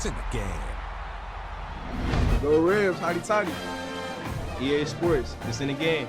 It's in the game. Go Rams, hotty toddy. EA Sports, it's in the game.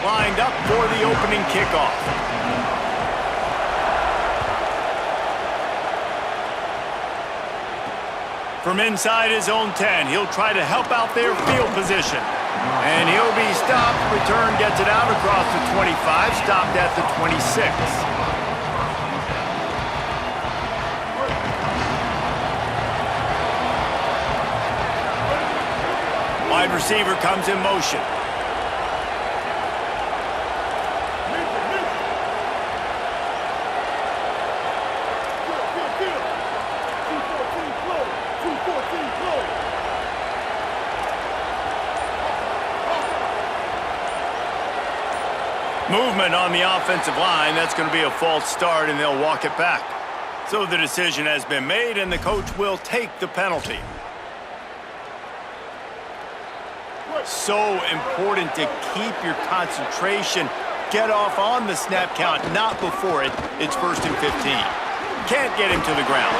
Lined up for the opening kickoff. From inside his own 10, he'll try to help out their field position. And he'll be stopped. Return gets it out across the 25, stopped at the 26. Wide receiver comes in motion. Movement on the offensive line. That's going to be a false start, and they'll walk it back. So the decision has been made, and the coach will take the penalty. So important to keep your concentration. Get off on the snap count, not before it. It's 1st and 15. can't get him to the ground.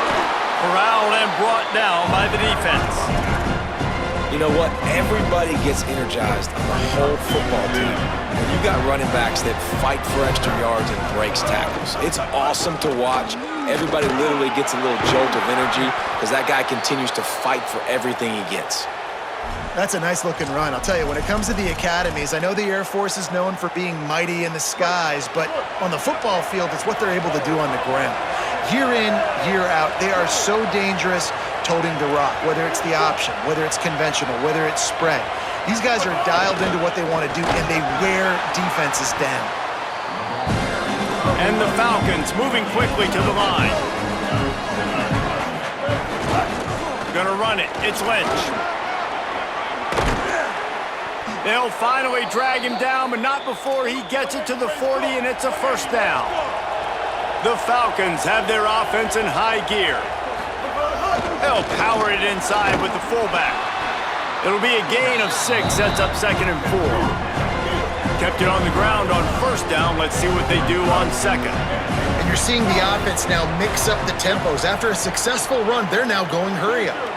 Corralled and brought down by the defense. You know what? Everybody gets energized on the whole football team when you got running backs that fight for extra yards and breaks tackles. It's awesome to watch. Everybody literally gets a little jolt of energy because that guy continues to fight for everything he gets. That's a nice-looking run. I'll tell you, when it comes to the academies, I know the Air Force is known for being mighty in the skies, but on the football field, it's what they're able to do on the ground. Year in, year out, they are so dangerous toting the rock, whether it's the option, whether it's conventional, whether it's spread. These guys are dialed into what they want to do, and they wear defenses down. And the Falcons moving quickly to the line. Gonna run it. It's Lynch. They'll finally drag him down, but not before he gets it to the 40, and it's a first down. The Falcons have their offense in high gear. They'll power it inside with the fullback. It'll be a gain of 6, sets up 2nd and 4. Kept it on the ground on first down. Let's see what they do on 2nd. And you're seeing the offense now mix up the tempos. After a successful run, they're now going hurry up.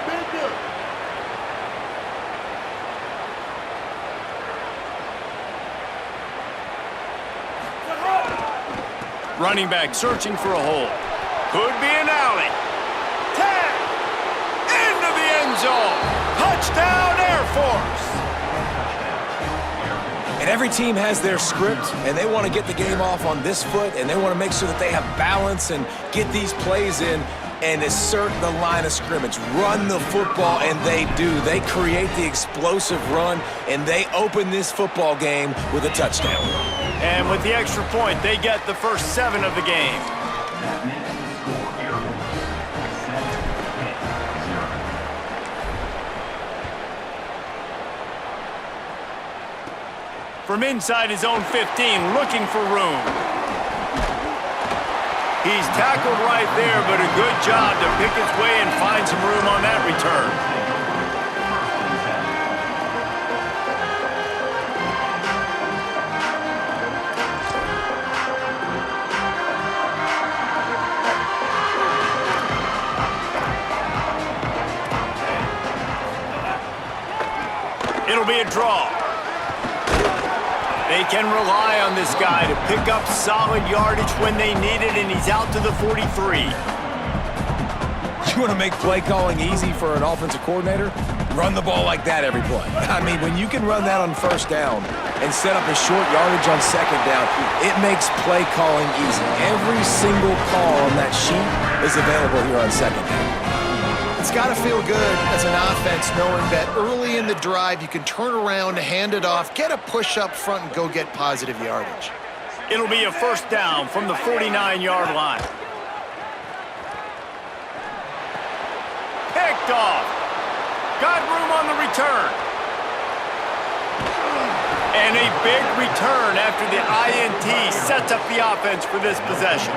Running back searching for a hole. Could be an alley. Tag! Into the end zone. Touchdown, Air Force! And every team has their script, and they want to get the game off on this foot, and they want to make sure that they have balance and get these plays in and assert the line of scrimmage. Run the football, and they do. They create the explosive run, and they open this football game with a touchdown. And with the extra point, they get the first 7 of the game. From inside his own 15, looking for room. He's tackled right there, but a good job to pick his way and find some room on that return. It'll be a draw. They can rely on this guy to pick up solid yardage when they need it, and he's out to the 43. You want to make play calling easy for an offensive coordinator? Run the ball like that every play. I mean, when you can run that on first down and set up a short yardage on second down, it makes play calling easy. Every single call on that sheet is available here on second down. It's got to feel good as an offense knowing that early in the drive you can turn around, hand it off, get a push up front, and go get positive yardage. It'll be a first down from the 49-yard line. Picked off. Got room on the return. And a big return after the INT sets up the offense for this possession.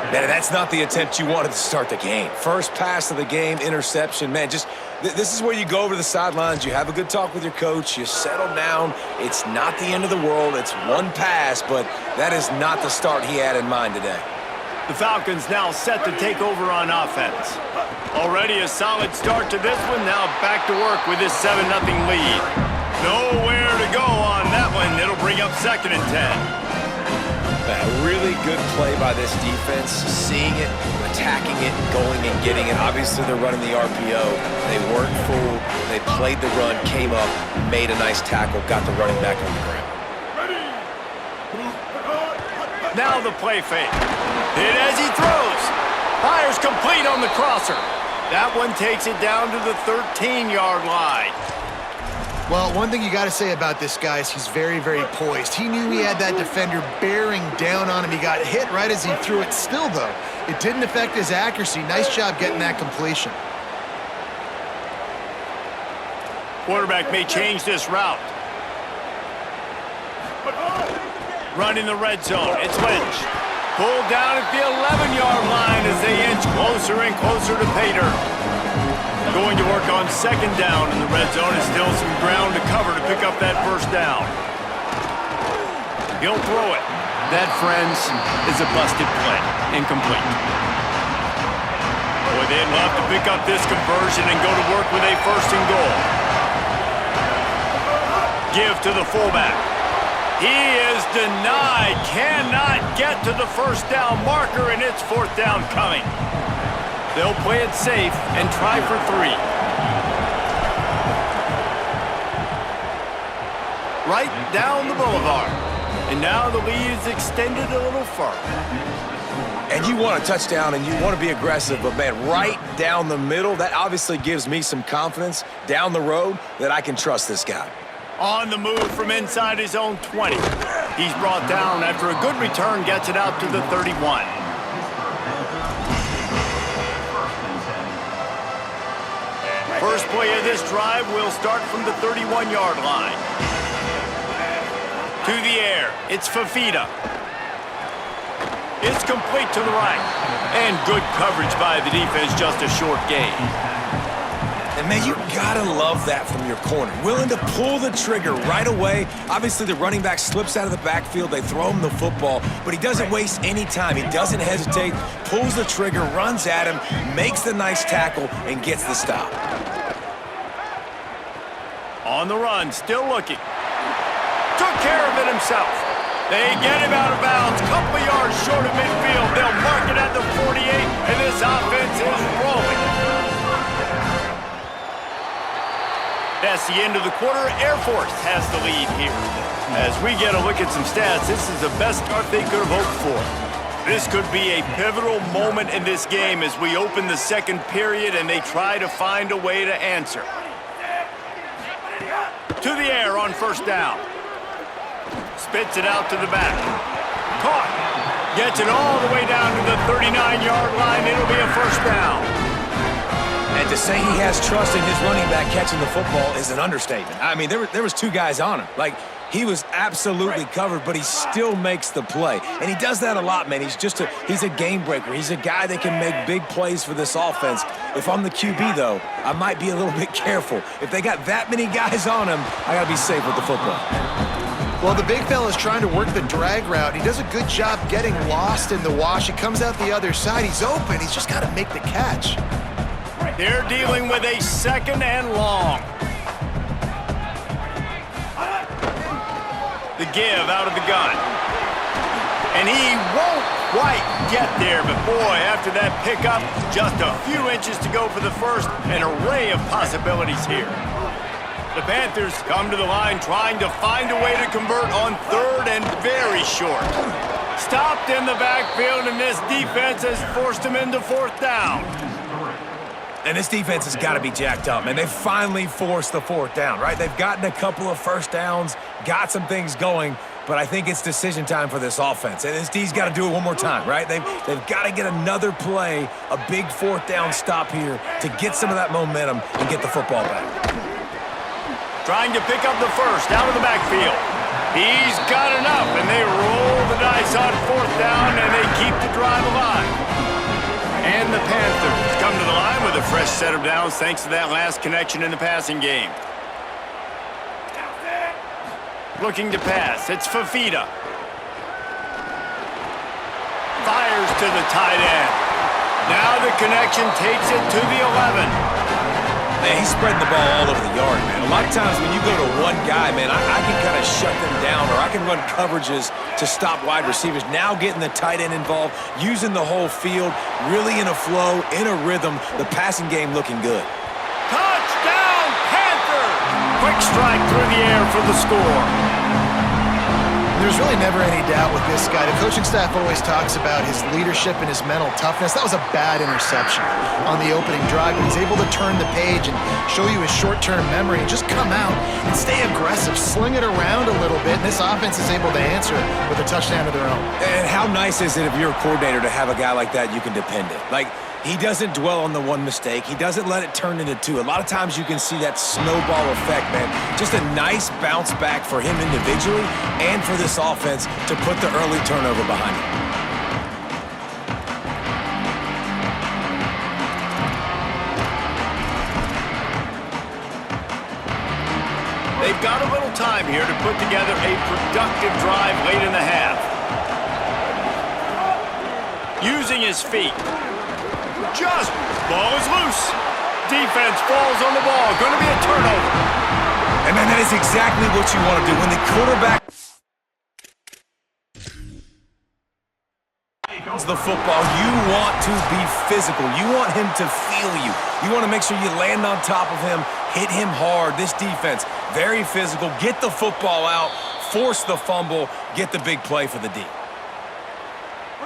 Man, that's not the attempt you wanted to start the game. First pass of the game, interception. Man, just this is where you go over to the sidelines. You have a good talk with your coach. You settle down. It's not the end of the world. It's one pass, but that is not the start he had in mind today. The Falcons now set to take over on offense. Already a solid start to this one. Now back to work with this 7-0 lead. Nowhere to go on that one. It'll bring up 2nd and 10. A really good play by this defense, seeing it, attacking it, going and getting it. Obviously, they're running the RPO. They weren't fooled. They played the run, came up, made a nice tackle, got the running back on the ground. Now the play fake. Hit as he throws. Fires complete on the crosser. That one takes it down to the 13-yard line. Well, one thing you got to say about this guy is he's very, very poised. He knew he had that defender bearing down on him. He got hit right as he threw it. Still, though, it didn't affect his accuracy. Nice job getting that completion. Quarterback may change this route. Running the red zone. It's Lynch. Pulled down at the 11-yard line as they inch closer and closer to pay dirt. Going to work on 2nd down in the red zone, and still some ground to cover to pick up that first down. He'll throw it. That, friends, is a busted play. Incomplete. Boy, they'd love to pick up this conversion and go to work with a 1st and goal. Give to the fullback. He is denied. Cannot get to the 1st down marker, and it's 4th down coming. They'll play it safe and try for 3. Right down the boulevard. And now the lead is extended a little further. And you want a touchdown and you want to be aggressive, but man, right down the middle, that obviously gives me some confidence down the road that I can trust this guy. On the move from inside his own 20. He's brought down after a good return, gets it out to the 31. First play of this drive will start from the 31-yard line. To the air, it's Fafita. It's complete to the right. And good coverage by the defense, just a short gain. And man, you gotta love that from your corner. Willing to pull the trigger right away. Obviously, the running back slips out of the backfield. They throw him the football, but he doesn't waste any time. He doesn't hesitate, pulls the trigger, runs at him, makes the nice tackle, and gets the stop. On the run, still looking. Took care of it himself. They get him out of bounds, couple of yards short of midfield. They'll mark it at the 48, and this offense is rolling. That's the end of the quarter. Air Force has the lead here. As we get a look at some stats, this is the best start they could have hoped for. This could be a pivotal moment in this game as we open the 2nd period and they try to find a way to answer. To the air on 1st down. Spits it out to the back. Caught. Gets it all the way down to the 39-yard line. It'll be a 1st down. And to say he has trust in his running back catching the football is an understatement. I mean, there was 2 guys on him. Like, he was absolutely covered, but he still makes the play. And he does that a lot, man. He's a game breaker. He's a guy that can make big plays for this offense. If I'm the QB, though, I might be a little bit careful. If they got that many guys on him, I got to be safe with the football. Well, the big fella's trying to work the drag route. He does a good job getting lost in the wash. He comes out the other side. He's open. He's just got to make the catch. They're dealing with a 2nd and long. The give out of the gun. And he won't quite get there, but boy, after that pickup, just a few inches to go for the 1st. An array of possibilities here. The Panthers come to the line trying to find a way to convert on 3rd and very short. Stopped in the backfield, and this defense has forced him into 4th down. And this defense has got to be jacked up, man. They've finally forced the 4th down, right? They've gotten a couple of 1st downs, got some things going, but I think it's decision time for this offense. And this D's got to do it one more time, right? They've got to get another play, a big 4th down stop here to get some of that momentum and get the football back. Trying to pick up the 1st out of the backfield. He's got enough, and they roll the dice on 4th down, and they keep the drive alive. And the Panthers come to the line with a fresh set of downs thanks to that last connection in the passing game. Looking to pass. It's Fafita. Fires to the tight end. Now the connection takes it to the 11. Man, he's spreading the ball all over the yard, man. A lot of times when you go to one guy, man, I can kind of shut them down, or I can run coverages to stop wide receivers. Now getting the tight end involved, using the whole field, really in a flow, in a rhythm. The passing game looking good. Touchdown, Panthers! Quick strike through the air for the score. There's really never any doubt with this guy. The coaching staff always talks about his leadership and his mental toughness. That was a bad interception on the opening drive, but he's able to turn the page and show you his short-term memory and just come out and stay aggressive, sling it around a little bit, and this offense is able to answer with a touchdown of their own. And how nice is it if you're a coordinator to have a guy like that you can depend on? Like, he doesn't dwell on the one mistake. He doesn't let it turn into 2. A lot of times you can see that snowball effect, man. Just a nice bounce back for him individually and for this offense to put the early turnover behind him. They've got a little time here to put together a productive drive late in the half. Using his feet. Just, ball is loose. Defense falls on the ball. Going to be a turnover. And man, that is exactly what you want to do. When the quarterback the football, you want to be physical. You want him to feel you. You want to make sure you land on top of him, hit him hard. This defense, very physical. Get the football out, force the fumble, get the big play for the D.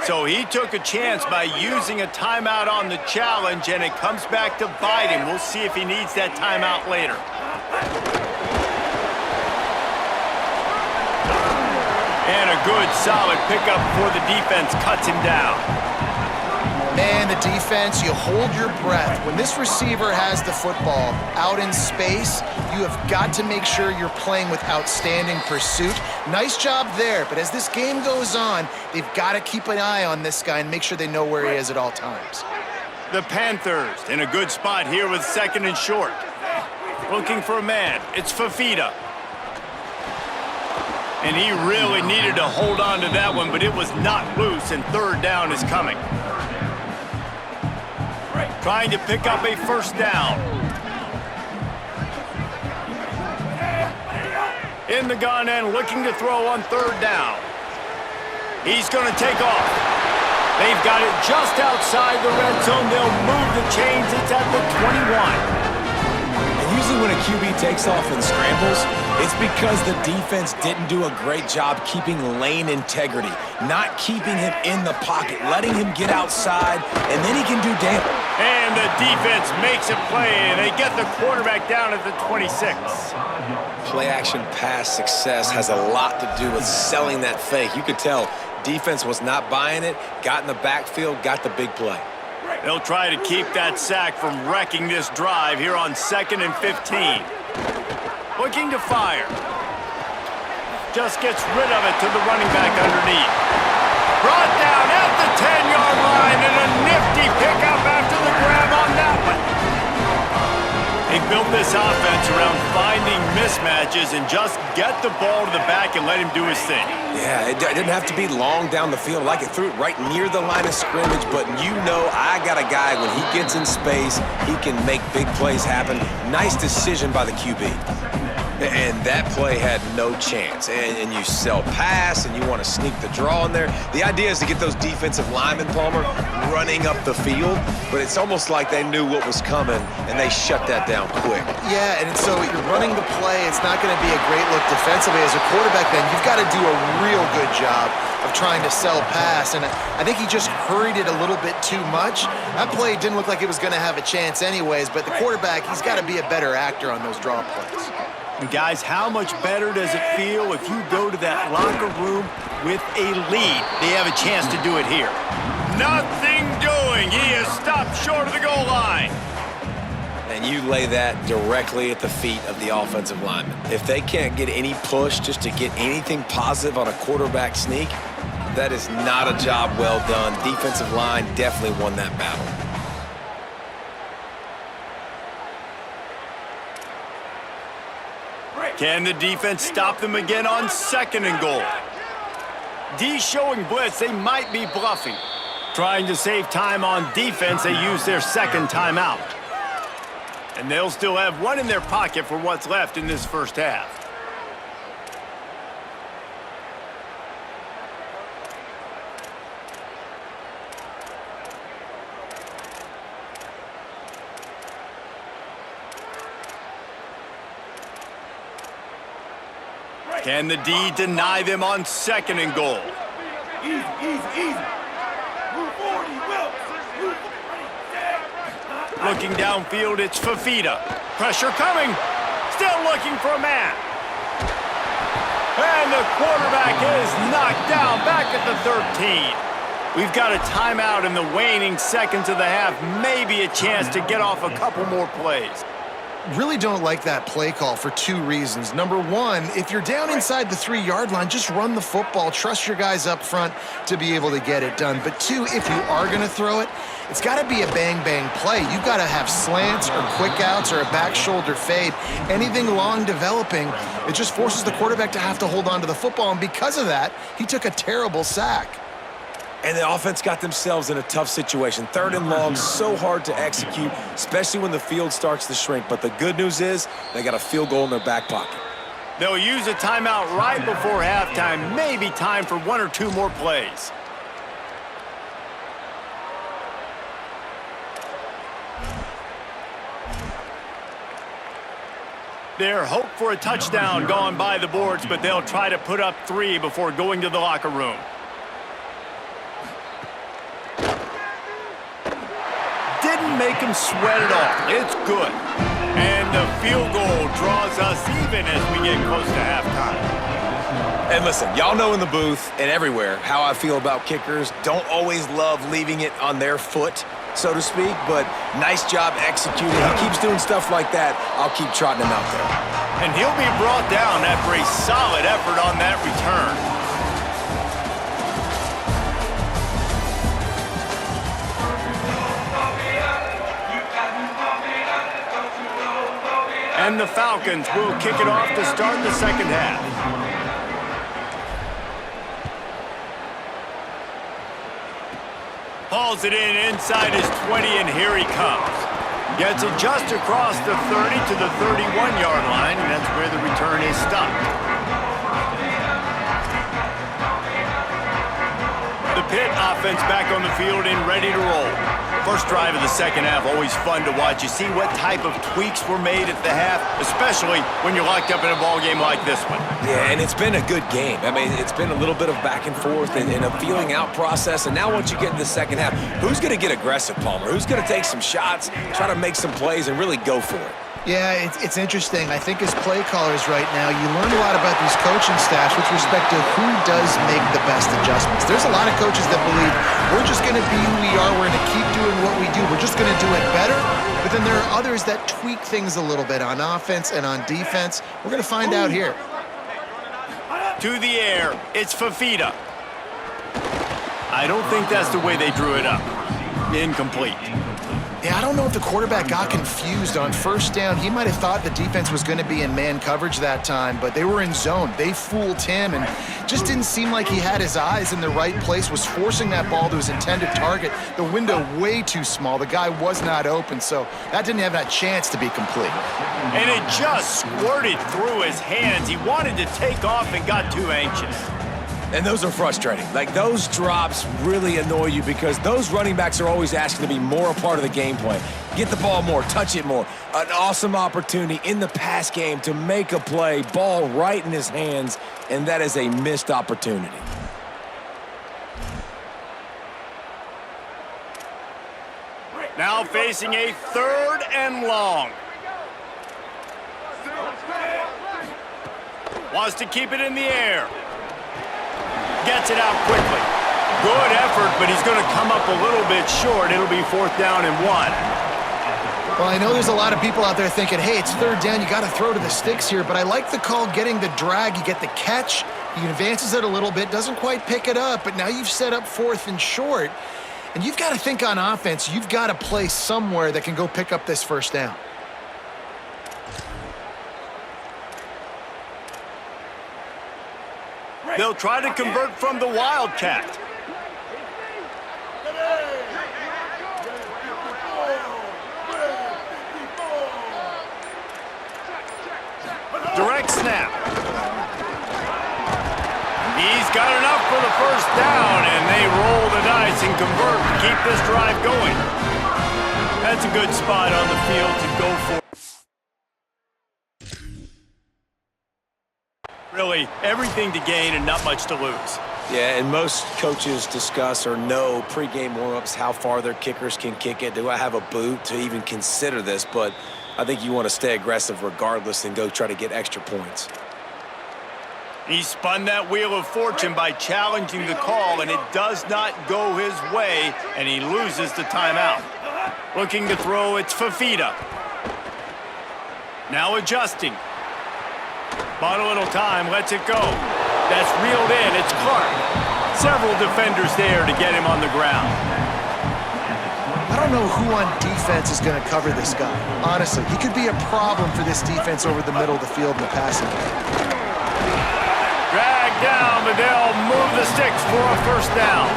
So he took a chance by using a timeout on the challenge, and it comes back to bite him. We'll see if he needs that timeout later. And a good, solid pickup before the defense cuts him down. Man, the defense, you hold your breath. When this receiver has the football out in space, you have got to make sure you're playing with outstanding pursuit. Nice job there, but as this game goes on, they've got to keep an eye on this guy and make sure they know where he is at all times. The Panthers in a good spot here with 2nd and short. Looking for a man. It's Fafita. And he really needed to hold on to that one, but it was not loose, and 3rd down is coming. Trying to pick up a 1st down. In the gun and looking to throw on 3rd down. He's going to take off. They've got it just outside the red zone. They'll move the chains. It's at the 21. Usually when a QB takes off and scrambles, it's because the defense didn't do a great job keeping lane integrity, not keeping him in the pocket, letting him get outside, and then he can do damage. And the defense makes a play, and they get the quarterback down at the 26. Play-action pass success has a lot to do with selling that fake. You could tell defense was not buying it, got in the backfield, got the big play. They'll try to keep that sack from wrecking this drive here on 2nd and 15. Looking to fire. Just gets rid of it to the running back underneath. Brought down at the 10-yard line, and a nifty pickup after the grab on that one. They built this offense around finding mismatches and just get the ball to the back and let him do his thing. Yeah, it didn't have to be long down the field. Like it threw it right near the line of scrimmage, but you know I got a guy, when he gets in space, he can make big plays happen. Nice decision by the QB. And that play had no chance. And you sell pass, and you want to sneak the draw in there. The idea is to get those defensive linemen, Palmer, running up the field. But it's almost like they knew what was coming, and they shut that down quick. Yeah, and so you're running the play. It's not going to be a great look defensively. As a quarterback, then, you've got to do a real good job of trying to sell pass. And I think he just hurried it a little bit too much. That play didn't look like it was going to have a chance anyways. But the quarterback, he's got to be a better actor on those draw plays. And guys, how much better does it feel if you go to that locker room with a lead? They have a chance to do it here. Nothing doing. He is stopped short of the goal line. And you lay that directly at the feet of the offensive lineman. If they can't get any push just to get anything positive on a quarterback sneak, that is not a job well done. Defensive line definitely won that battle. Can the defense stop them again on 2nd and goal? D showing blitz. They might be bluffing. Trying to save time on defense, they use their 2nd timeout. And they'll still have one in their pocket for what's left in this 1st half. Can the D deny them on 2nd and goal? Easy, easy, easy. Move forward, he will. Looking downfield, it's Fafita. Pressure coming. Still looking for a man. And the quarterback is knocked down back at the 13. We've got a timeout in the waning seconds of the half. Maybe a chance to get off a couple more plays. Really don't like that play call for 2 reasons. Number one, if you're down inside the 3-yard line, just run the football. Trust your guys up front to be able to get it done. But 2, if you are going to throw it, it's got to be a bang-bang play. You've got to have slants or quick outs or a back shoulder fade. Anything long developing, it just forces the quarterback to have to hold on to the football. And because of that, he took a terrible sack. And the offense got themselves in a tough situation. 3rd and long, so hard to execute, especially when the field starts to shrink. But the good news is they got a field goal in their back pocket. They'll use a timeout right before halftime. Maybe time for 1 or 2 more plays. Their hope for a touchdown gone by the boards, but they'll try to put up 3 before going to the locker room. Didn't make him sweat at all. It's good. And the field goal draws us even as we get close to halftime. And listen, y'all know in the booth and everywhere how I feel about kickers. Don't always love leaving it on their foot, so to speak, but nice job executing. He keeps doing stuff like that. I'll keep trotting him out there. And he'll be brought down after a solid effort on that return. And the Falcons will kick it off to start the second half. Hauls it in inside his 20, and here he comes. Gets it just across the 30 to the 31-yard line, and that's where the return is stopped. The Pitt offense back on the field and ready to roll. First drive of the second half, always fun to watch. You see what type of tweaks were made at the half, especially when you're locked up in a ball game like this one. Yeah, and it's been a good game. I mean, it's been a little bit of back and forth and a feeling out process. And now once you get in the second half, who's going to get aggressive, Palmer? Who's going to take some shots, try to make some plays, and really go for it? Yeah, it's interesting. I think as play callers right now, you learn a lot about these coaching staffs with respect to who does make the best adjustments. There's a lot of coaches that believe we're just going to be who we are. We're going to keep doing what we do. We're just going to do it better. But then there are others that tweak things a little bit on offense and on defense. We're going to find out here. To the air, it's Fafita. I don't think that's the way they drew it up. Incomplete. Yeah, I don't know if the quarterback got confused on first down. He might have thought the defense was going to be in man coverage that time, but they were in zone. They fooled him and just didn't seem like he had his eyes in the right place, was forcing that ball to his intended target. The window way too small. The guy was not open, so that didn't have that chance to be complete. And it just squirted through his hands. He wanted to take off and got too anxious. And those are frustrating. Like, those drops really annoy you because those running backs are always asking to be more a part of the game plan. Get the ball more, touch it more. An awesome opportunity in the pass game to make a play, ball right in his hands, and that is a missed opportunity. Now facing a 3rd and long. Wants to keep it in the air. Gets it out quickly. Good effort, but he's going to come up a little bit short. It'll be 4th down and 1. Well, I know there's a lot of people out there thinking, hey, it's 3rd down, you got to throw to the sticks here, but I like the call getting the drag. You get the catch, he advances it a little bit, doesn't quite pick it up, but now you've set up 4th and short, and you've got to think on offense, you've got to play somewhere that can go pick up this 1st down. They'll try to convert from the Wildcat. Direct snap. He's got enough for the 1st down, and they roll the dice and convert to keep this drive going. That's a good spot on the field to go for. Really, everything to gain and not much to lose. Yeah, and most coaches discuss or know pregame warm-ups how far their kickers can kick it. Do I have a boot to even consider this? But I think you want to stay aggressive regardless and go try to get extra points. He spun that wheel of fortune by challenging the call, and it does not go his way, and he loses the timeout. Looking to throw, it's Fafita. Now adjusting. Bought a little time, lets it go. That's reeled in, it's Clark. Several defenders there to get him on the ground. I don't know who on defense is going to cover this guy. Honestly, he could be a problem for this defense over the middle of the field in the passing game. Dragged down, but they'll move the sticks for a 1st down.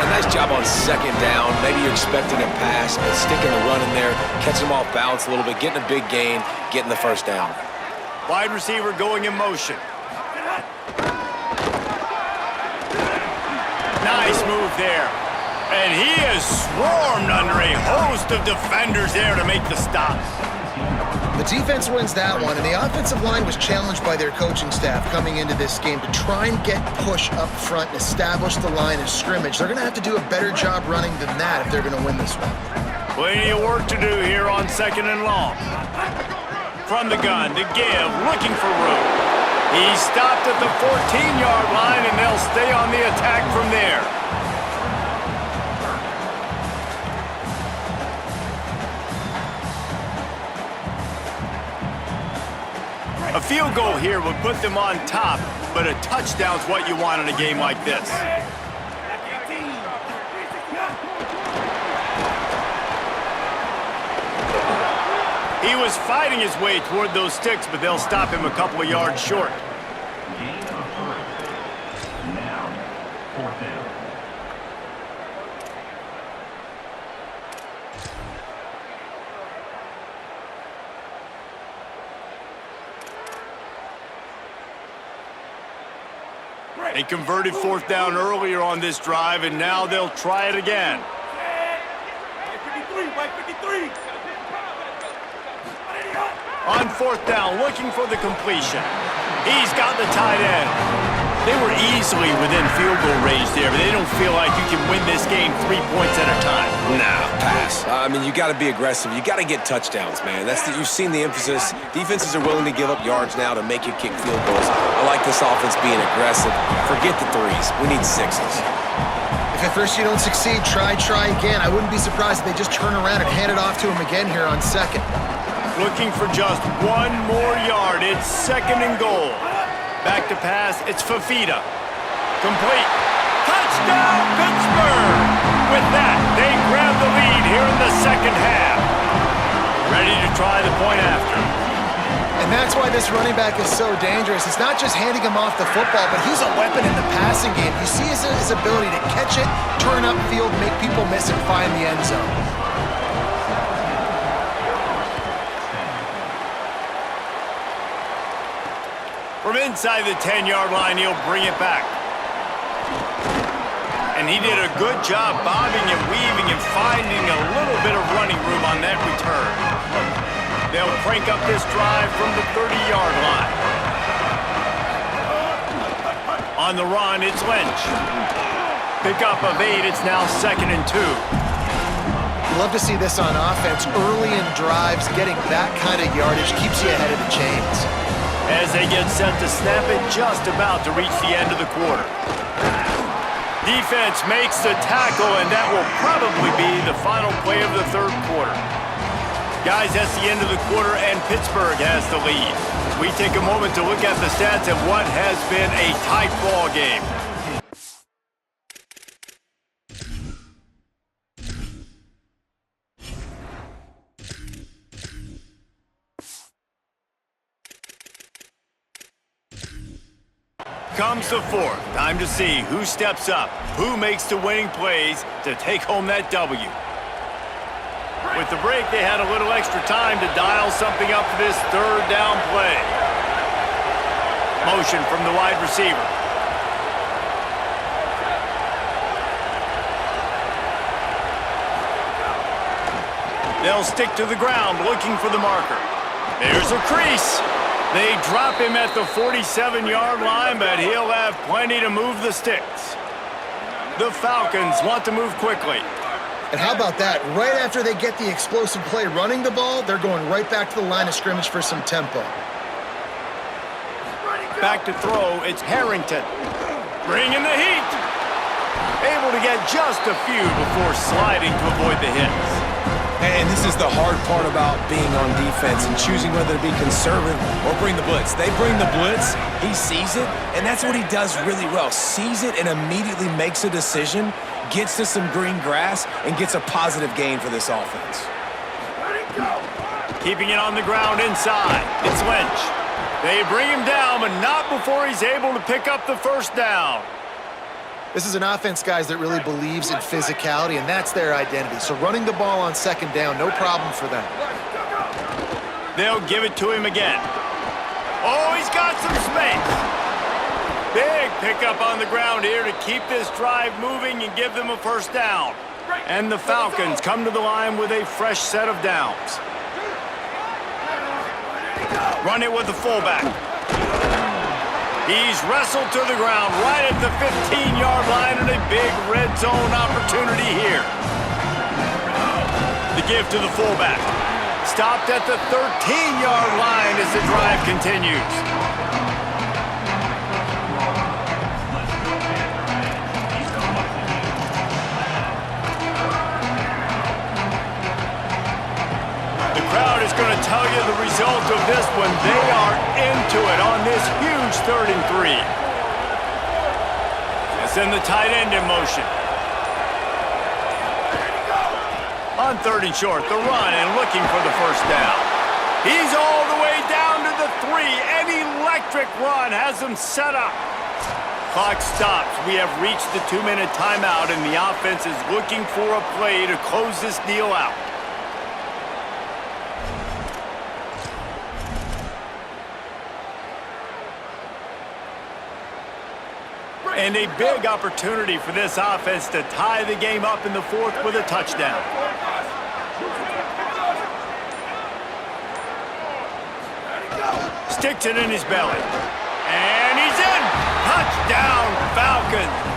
A nice job on second down. Maybe you're expecting a pass, but sticking the run in there, catching them off balance a little bit, getting a big gain, getting the first down. Wide receiver going in motion. Nice move there. And he is swarmed under a host of defenders there to make the stop. The defense wins that one, and the offensive line was challenged by their coaching staff coming into this game to try and get push up front and establish the line of scrimmage. They're going to have to do a better job running than that if they're going to win this one. Plenty of work to do here on second and long. From the gun to give, looking for room. He stopped at the 14-yard line, and they'll stay on the attack from there. A field goal here would put them on top, but a touchdown's what you want in a game like this. He was fighting his way toward those sticks, but they'll stop him a couple of yards short. They converted fourth down earlier on this drive, and now they'll try it again. On fourth down, looking for the completion. He's got the tight end. They were easily within field goal range there, but they don't feel like you can win this game 3 points at a time. Nah, pass. I mean, you got to be aggressive. You got to get touchdowns, man. You've seen the emphasis. Defenses are willing to give up yards now to make you kick field goals. I like this offense being aggressive. Forget the threes. We need sixes. If at first you don't succeed, try again. I wouldn't be surprised if they just turn around and hand it off to him again here on second. Looking for just one more yard. It's second and goal. Back to pass. It's Fafita. Complete. Touchdown, Pittsburgh! With that, they grab the lead here in the second half. Ready to try the point after. And that's why this running back is so dangerous. It's not just handing him off the football, but he's a weapon in the passing game. You see his ability to catch it, turn upfield, make people miss, and find the end zone. From inside the 10-yard line, he'll bring it back. And he did a good job bobbing and weaving and finding a little bit of running room on that return. They'll crank up this drive from the 30-yard line. On the run, it's Lynch. Pickup of 8, it's now 2nd and 2. You love to see this on offense. Early in drives, getting that kind of yardage keeps you ahead of the chains. As they get set to snap it, just about to reach the end of the quarter. Defense makes the tackle, and that will probably be the final play of the third quarter. Guys, that's the end of the quarter, and Pittsburgh has the lead. We take a moment to look at the stats of what has been a tight ball game. Comes the fourth. Time to see who steps up, who makes the winning plays to take home that W. With the break, they had a little extra time to dial something up for this third down play. Motion from the wide receiver. They'll stick to the ground looking for the marker. There's a crease. They drop him at the 47-yard line, but he'll have plenty to move the sticks. The Falcons want to move quickly. And how about that? Right after they get the explosive play running the ball, they're going right back to the line of scrimmage for some tempo. Back to throw, it's Harrington. Bringing the heat. Able to get just a few before sliding to avoid the hits. And this is the hard part about being on defense and choosing whether to be conservative or bring the blitz. They bring the blitz, he sees it, and that's what he does really well. Sees it and immediately makes a decision, gets to some green grass, and gets a positive gain for this offense. Keeping it on the ground inside, it's Lynch. They bring him down, but not before he's able to pick up the first down. This is an offense, guys, that really believes in physicality, and that's their identity. So running the ball on second down, no problem for them. They'll give it to him again. Oh, he's got some space. Big pickup on the ground here to keep this drive moving and give them a first down. And the Falcons come to the line with a fresh set of downs. Run it with the fullback. He's wrestled to the ground right at the 15-yard line and a big red zone opportunity here. The give to the fullback. Stopped at the 13-yard line as the drive continues. The crowd is going to tell you the result of this one. They are into it on this huge 3rd and 3. They send the tight end in motion. On 3rd and short, the run and looking for the first down. He's all the way down to the 3. An electric run has him set up. Clock stops. We have reached the 2-minute timeout, and the offense is looking for a play to close this deal out. And a big opportunity for this offense to tie the game up in the 4th with a touchdown. Sticks it in his belly. And he's in! Touchdown, Falcons!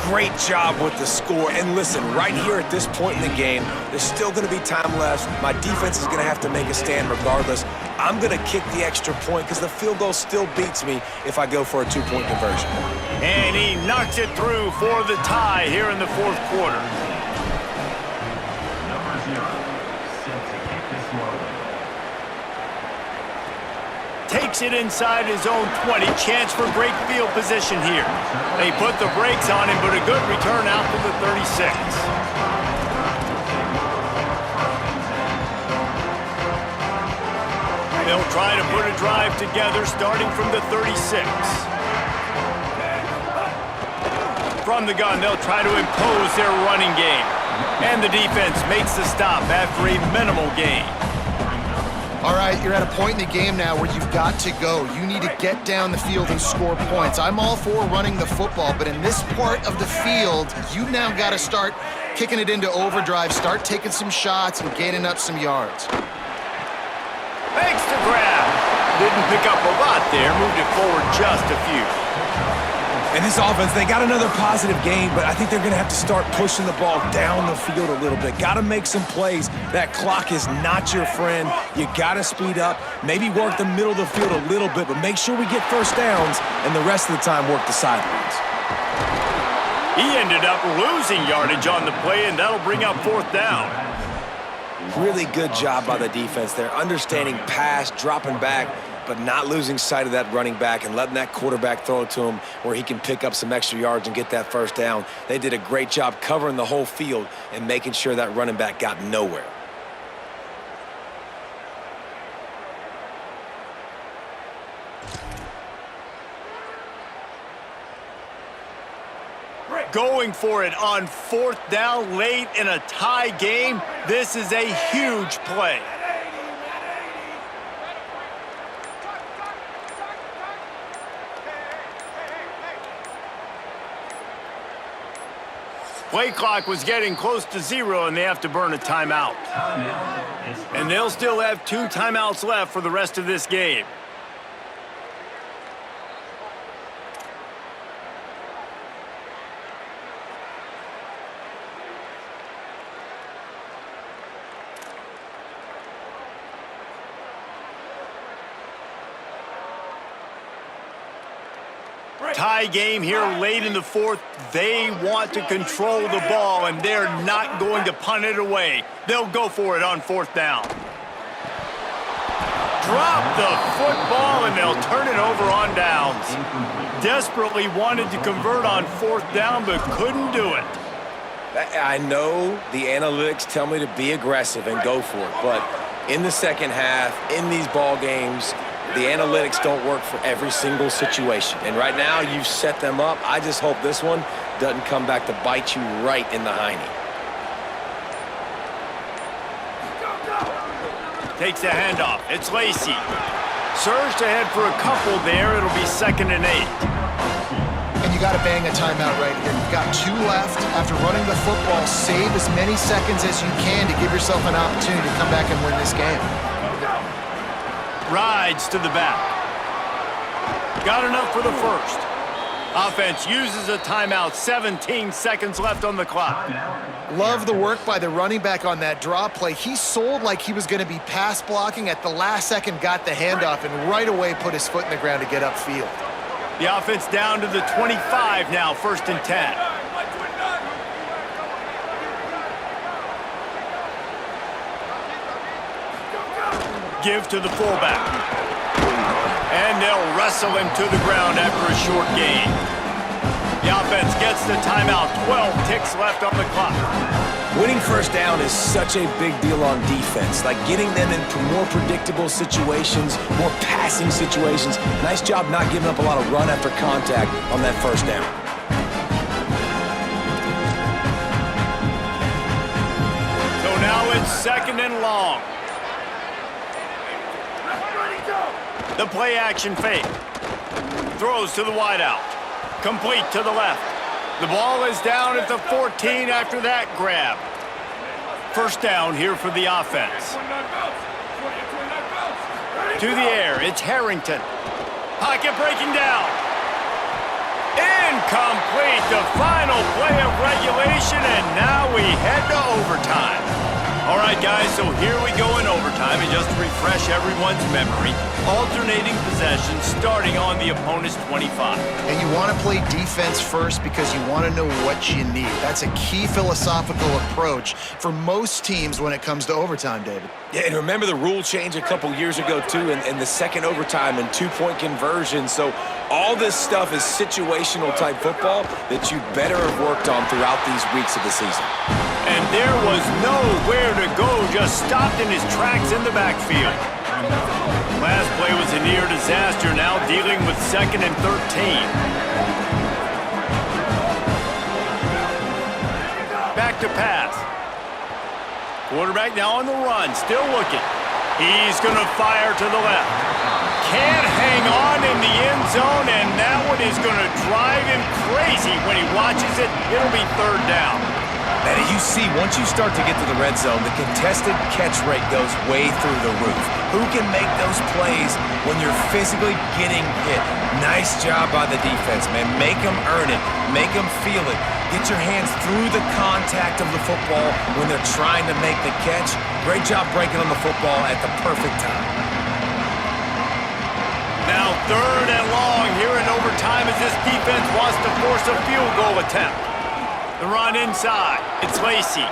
Great job with the score. And listen, right here at this point in the game, there's still going to be time left. My defense is going to have to make a stand regardless. I'm going to kick the extra point because the field goal still beats me if I go for a 2-point conversion. And he knocks it through for the tie here in the 4th quarter. Takes it inside his own 20. Chance for great field position here. They put the brakes on him, but a good return out to the 36. They'll try to put a drive together starting from the 36. From the gun, they'll try to impose their running game. And the defense makes the stop after a minimal gain. All right, you're at a point in the game now where you've got to go. You need to get down the field and score points. I'm all for running the football, but in this part of the field, you've now got to start kicking it into overdrive, start taking some shots and gaining up some yards. Makes the grab. Didn't pick up a lot there, moved it forward just a few. And this offense, they got another positive game, but I think they're going to have to start pushing the ball down the field a little bit. Got to make some plays. That clock is not your friend. You got to speed up, maybe work the middle of the field a little bit, but make sure we get first downs, and the rest of the time work the sidelines. He ended up losing yardage on the play, and that'll bring up 4th down. Really good job by the defense there, understanding pass, dropping back, but not losing sight of that running back and letting that quarterback throw it to him where he can pick up some extra yards and get that first down. They did a great job covering the whole field and making sure that running back got nowhere. Going for it on 4th down late in a tie game. This is a huge play. Play clock was getting close to 0, and they have to burn a timeout. And they'll still have 2 timeouts left for the rest of this game. Tie game here late in the 4th. They want to control the ball, and they're not going to punt it away. They'll go for it on 4th down. Drop the football, and they'll turn it over on downs. Desperately wanted to convert on 4th down, but couldn't do it. I know the analytics tell me to be aggressive and go for it, but in the second half, in these ball games, the analytics don't work for every single situation. And right now, you've set them up. I just hope this one doesn't come back to bite you right in the hiney. Takes the handoff. It's Lacy. Surged ahead for a couple there. It'll be 2nd and 8. And you got to bang a timeout right here. You've got 2 left. After running the football, save as many seconds as you can to give yourself an opportunity to come back and win this game. Rides to the back. Got enough for the first. Offense uses a timeout. 17 seconds left on the clock. Love the work by the running back on that draw play. He sold like he was going to be pass blocking. At the last second, got the handoff, and right away put his foot in the ground to get upfield. The offense down to the 25 now, 1st and 10. Give to the fullback. And they'll wrestle him to the ground after a short gain. The offense gets the timeout. 12 ticks left on the clock. Winning first down is such a big deal on defense, like getting them into more predictable situations, more passing situations. Nice job not giving up a lot of run after contact on that first down. So now it's 2nd and long. The play action fake. Throws to the wideout. Complete to the left. The ball is down at the 14 after that grab. First down here for the offense. To the air, it's Harrington. Pocket breaking down. Incomplete, the final play of regulation, and now we head to overtime. All right, guys, so here we go in overtime, and just to refresh everyone's memory, alternating possessions starting on the opponent's 25. And you want to play defense first because you want to know what you need. That's a key philosophical approach for most teams when it comes to overtime, David. Yeah, and remember the rule change a couple years ago, too, in the second overtime and 2-point conversion. So all this stuff is situational type football that you better have worked on throughout these weeks of the season. And there was nowhere to go, just stopped in his tracks in the backfield. Last play was a near disaster, now dealing with 2nd and 13. Back to pass. Quarterback now on the run, still looking. He's going to fire to the left. Can't hang on in the end zone, and that one is going to drive him crazy when he watches it. It'll be 3rd down. And you see, once you start to get to the red zone, the contested catch rate goes way through the roof. Who can make those plays when you're physically getting hit? Nice job by the defense, man. Make them earn it. Make them feel it. Get your hands through the contact of the football when they're trying to make the catch. Great job breaking on the football at the perfect time. Now 3rd and long here in overtime as this defense wants to force a field goal attempt. The run inside. It's Lacy.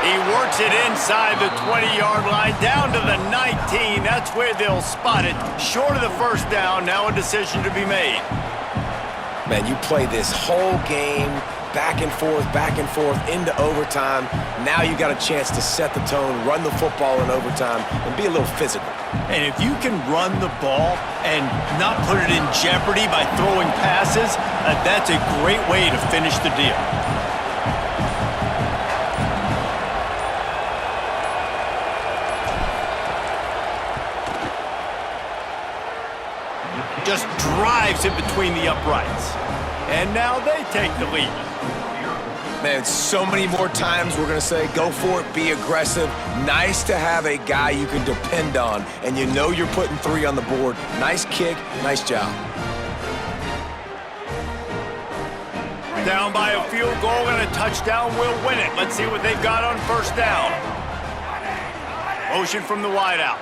He works it inside the 20-yard line down to the 19. That's where they'll spot it. Short of the first down. Now a decision to be made. Man, you play this whole game back and forth into overtime. Now you got a chance to set the tone, run the football in overtime, and be a little physical. And if you can run the ball and not put it in jeopardy by throwing passes, that's a great way to finish the deal. Just drives in between the uprights. And now they take the lead. Man, so many more times we're going to say, go for it, be aggressive. Nice to have a guy you can depend on, and you know you're putting 3 on the board. Nice kick, nice job. Down by a field goal and a touchdown will win it. Let's see what they've got on first down. Motion from the wideout.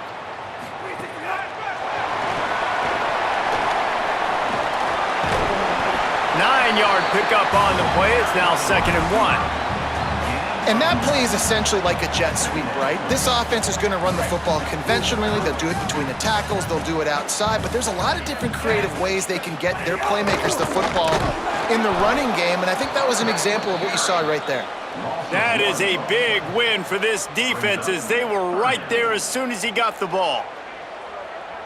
Nine-yard pickup on the play. It's now 2nd and 1. And that play is essentially like a jet sweep, right? This offense is going to run the football conventionally. They'll do it between the tackles. They'll do it outside. But there's a lot of different creative ways they can get their playmakers the football in the running game. And I think that was an example of what you saw right there. That is a big win for this defense as they were right there as soon as he got the ball.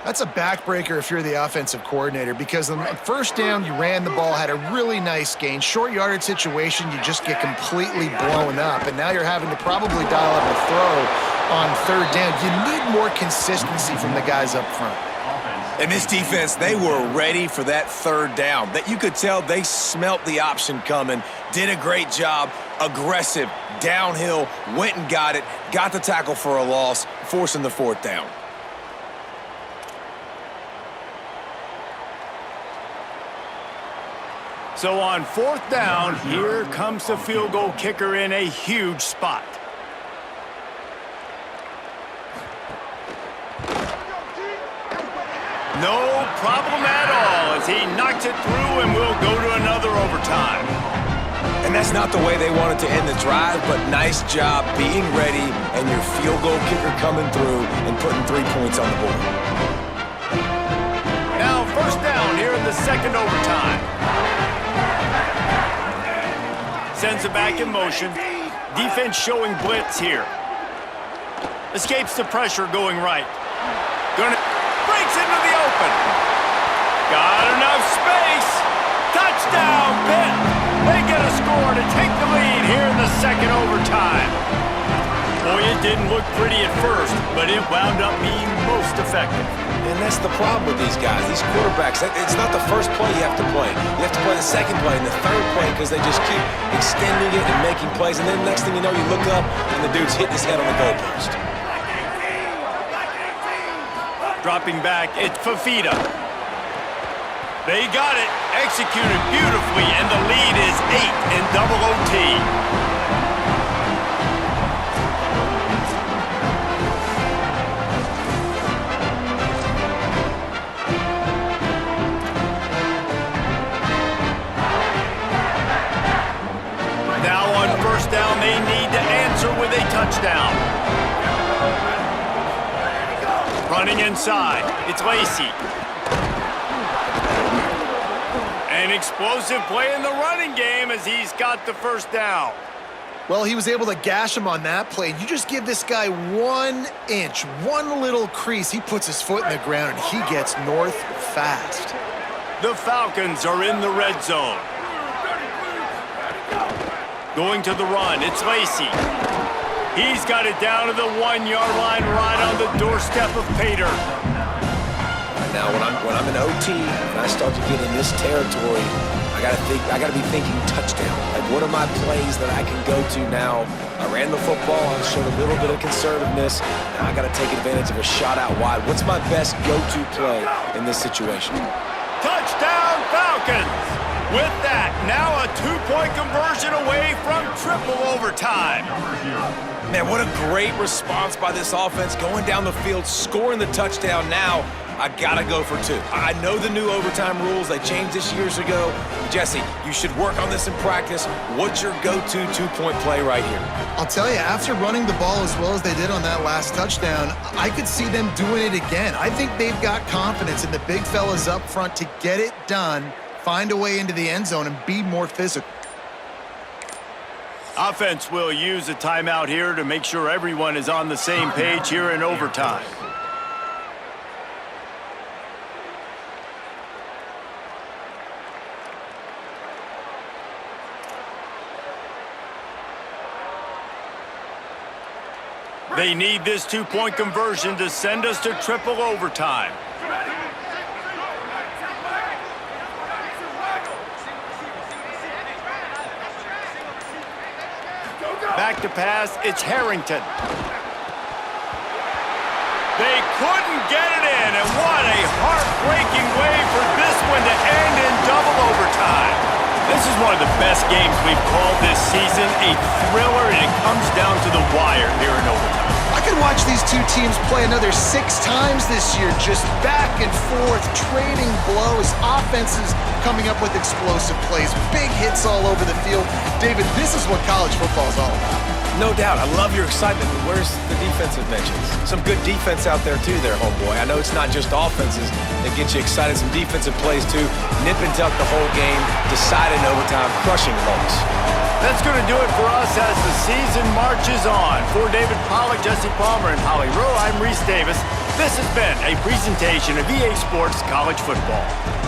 That's a backbreaker if you're the offensive coordinator, because on first down, you ran the ball, had a really nice gain. Short yardage situation, you just get completely blown up, and now you're having to probably dial up a throw on third down. You need more consistency from the guys up front. And this defense, they were ready for that third down. That you could tell they smelt the option coming, did a great job, aggressive, downhill, went and got it, got the tackle for a loss, forcing the fourth down. So on fourth down, here comes the field goal kicker in a huge spot. No problem at all as he knocks it through and we'll go to another overtime. And that's not the way they wanted to end the drive, but nice job being ready and your field goal kicker coming through and putting 3 points on the board. Now first down here in the second overtime. Sends it back in motion. Defense showing blitz here. Escapes the pressure going right. Breaks into the open. Got enough space. Touchdown, Pitt. They get a score to take the lead here in the second overtime. Boy, it didn't look pretty at first, but it wound up being most effective. And that's the problem with these guys, these quarterbacks. It's not the first play you have to play. You have to play the second play and the third play because they just keep extending it and making plays. And then next thing you know, you look up and the dude's hitting his head on the goalpost. Dropping back, it's Fafita. They got it, executed beautifully, and the lead is 8 in double OT. Now on first down, they need to answer with a touchdown. Running inside, it's Lacy. An explosive play in the running game as he's got the first down. Well, he was able to gash him on that play. You just give this guy 1 inch, one little crease, he puts his foot in the ground and he gets north fast. The Falcons are in the red zone. Going to the run, it's Lacy. He's got it down to the 1 yard line right on the doorstep of Pater. Now, when I'm in OT and I start to get in this territory, I gotta be thinking touchdown. Like, what are my plays that I can go to now? I ran the football, I showed a little bit of conservativeness. Now I gotta take advantage of a shot out wide. What's my best go-to play in this situation? Touchdown, Falcons! With that, now a 2-point conversion away from triple overtime. Man, what a great response by this offense, going down the field, scoring the touchdown. Now I gotta go for 2. I know the new overtime rules, they changed this years ago. Jesse, you should work on this in practice. What's your go-to 2-point play right here? I'll tell you, after running the ball as well as they did on that last touchdown, I could see them doing it again. I think they've got confidence in the big fellas up front to get it done, find a way into the end zone, and be more physical. Offense will use a timeout here to make sure everyone is on the same page here in overtime. They need this 2-point conversion to send us to triple overtime. Back to pass, it's Harrington. They couldn't get it in, and what a heartbreaking way for this one to end in double overtime. This is one of the best games we've called this season, a thriller, and it comes down to the wire here in overtime. I could watch these two teams play another 6 times this year, just back and forth, trading blows, offenses coming up with explosive plays, big hits all over the field. David, this is what college football is all about. No doubt. I love your excitement, but where's the defensive mentions? Some good defense out there too there, homeboy. I know it's not just offenses that get you excited. Some defensive plays too. Nip and tuck the whole game, decide in overtime, crushing Hawks. That's going to do it for us as the season marches on. For David Pollack, Jesse Palmer, and Holly Rowe, I'm Reese Davis. This has been a presentation of EA Sports College Football.